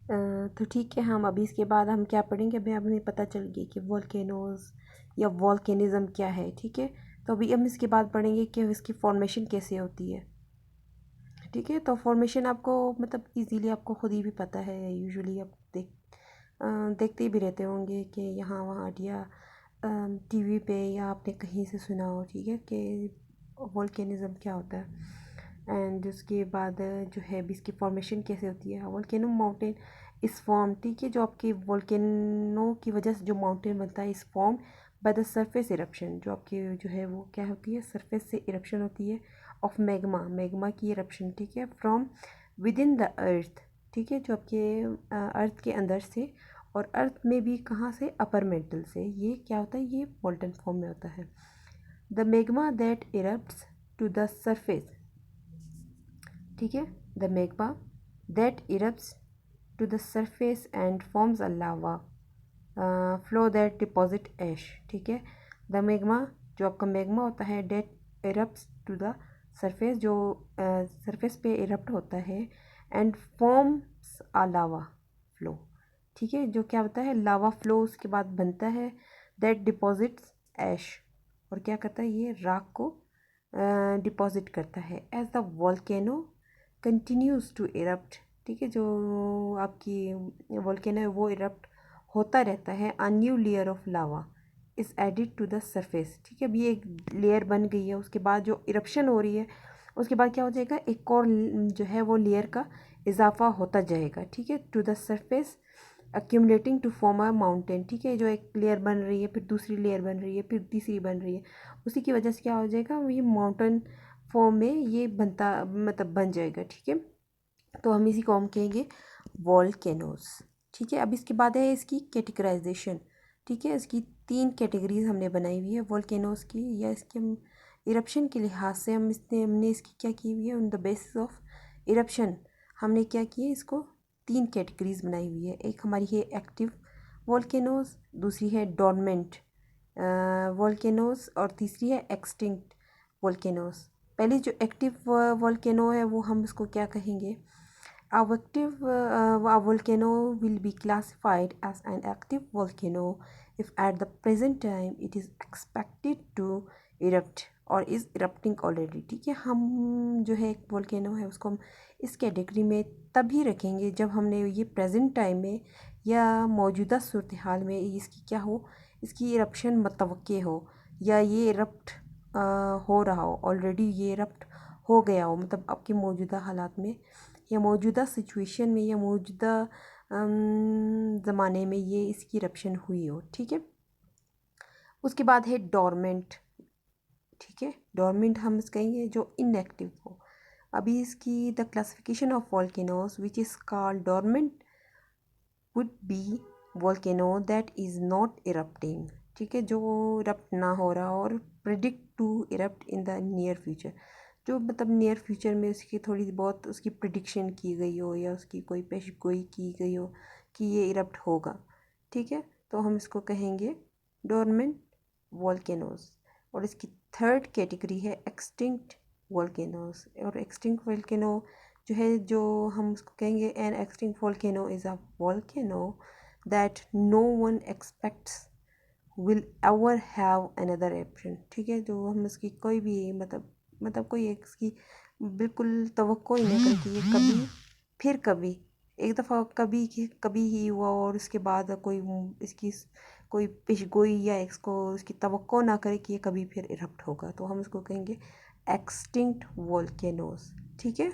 तो ठीक है, हम अभी इसके बाद हम क्या पढ़ेंगे, अभी हमें पता चल गया कि वोल्केनोज या वोल्केनिज़म क्या है। ठीक है, तो अभी हम इसके बाद पढ़ेंगे कि इसकी फॉर्मेशन कैसे होती है। ठीक है, तो फॉर्मेशन आपको मतलब इजीली आपको खुद ही भी पता है, यूजुअली आप देखते ही भी रहते होंगे कि यहाँ वहाँ या टीवी पे या आपने कहीं से सुना हो। ठीक है, कि वोल्केनिज़म क्या होता है। एंड उसके बाद जो है भी इसकी फॉर्मेशन कैसे होती है। वोल्केनो माउंटेन इस फॉर्म, ठीक है, जो आपके वोल्केनो की वजह से जो माउंटेन बनता है इस form by the surface eruption, जो आपकी जो है वो क्या होती है, सरफेस से इरप्शन होती है ऑफ मैग्मा, मैग्मा की इरप्शन। ठीक है, from with in the earth. ठीक है, जो आपके अर्थ के अंदर से, और अर्थ में भी कहाँ से, अपर मेंटल से, ये क्या होता है, ये मोल्टन फॉर्म में होता है। The magma that erupts to the surface. ठीक है, the magma that erupts to the surface and forms a lava flow that deposit ash. ठीक है, द मैग्मा, जो आपका मैग्मा होता है, that erupts to the surface, जो सरफेस पे इरप्ट होता है, and forms a lava flow. ठीक है, जो क्या होता है, लावा फ्लो उसके बाद बनता है, दैट डिपॉजिट्स ऐश, और क्या करता है, ये राख को डिपॉजिट करता है। As the volcano continues to erupt. ठीक है, जो आपकी वॉल्केनो है वो इरप्ट होता रहता है, a new layer of lava is added to the surface. ठीक है, अभी एक लेयर बन गई है, उसके बाद जो इरप्शन हो रही है उसके बाद क्या हो जाएगा, एक और जो है वो लेयर का इजाफा होता जाएगा। ठीक है, to the surface accumulating to form a mountain. ठीक है, जो एक लेयर बन रही है, फिर दूसरी लेयर बन रही है, फिर तीसरी बन रही है, उसी की वजह से क्या हो जाएगा, ये माउंटेन फॉर्म में ये बनता मतलब बन जाएगा। ठीक है, तो हम इसी को हम कहेंगे वॉल्केनोज। ठीक है, अब इसके बाद है इसकी कैटेगराइजेशन। ठीक है, इसकी 3 कैटेगरीज हमने बनाई हुई है वॉल्केनोज की, या इसके इरप्शन के लिहाज से हमने इसकी क्या की हुई है, on the basis of eruption हमने क्या किया, इसको 3 कैटेगरीज बनाई हुई है। एक हमारी है एक्टिव वॉल्केनोज, दूसरी है डॉर्मेंट वॉल्केनोज, और तीसरी है एक्सटिंक्ट वॉल्केनोज। पहली जो एक्टिव वॉल्केनो है वो हम इसको क्या कहेंगे, a volcano will be classified as an active volcano if at the present time it is expected to erupt or is erupting already। ठीक है, हम जो है एक वोल्केनो है उसको हम इस कैटेगरी में तभी रखेंगे जब हमने ये प्रेजेंट टाइम में या मौजूदा सूरत हाल में इसकी क्या हो, इसकी इरप्शन मतवक्के हो, या ये इरप्ट हो रहा हो, ऑलरेडी ये इरप्ट हो गया हो, मतलब आपके मौजूदा हालात में या मौजूदा सिचुएशन में या मौजूदा ज़माने में ये इसकी इरप्शन हुई हो। ठीक है, उसके बाद है डोरमेंट। ठीक है, डोरमेंट हम इस कहेंगे जो इनएक्टिव हो। अभी इसकी the classification of volcanoes which is called dormant would be volcano that is not erupting. ठीक है, जो इरप्ट ना हो रहा और predict to erupt in the near future, जो मतलब नियर फ्यूचर में उसकी थोड़ी बहुत उसकी प्रिडिक्शन की गई हो या उसकी कोई पेशगोई की गई हो कि ये इरप्ट होगा। ठीक है, तो हम इसको कहेंगे डोरमेंट वॉल्केनोज। और इसकी थर्ड कैटेगरी है एक्सटिंक्ट वॉल्केनोज। और एक्सटिंक्ट वॉल्केनो जो है, जो हम उसको कहेंगे an extinct volcano is a volcano that no one expects will ever have another eruption. ठीक है, जो हम इसकी कोई भी मतलब कोई एक इसकी बिल्कुल तवक्को ही नहीं करी कि ये कभी फिर कभी एक दफ़ा कभी ही हुआ और उसके बाद कोई इसकी कोई पेशगोई या इसको इसकी तवक्को ना करे कि ये कभी फिर इरप्ट होगा, तो हम इसको कहेंगे एक्सटिंक्ट वोल्केनोज। ठीक है।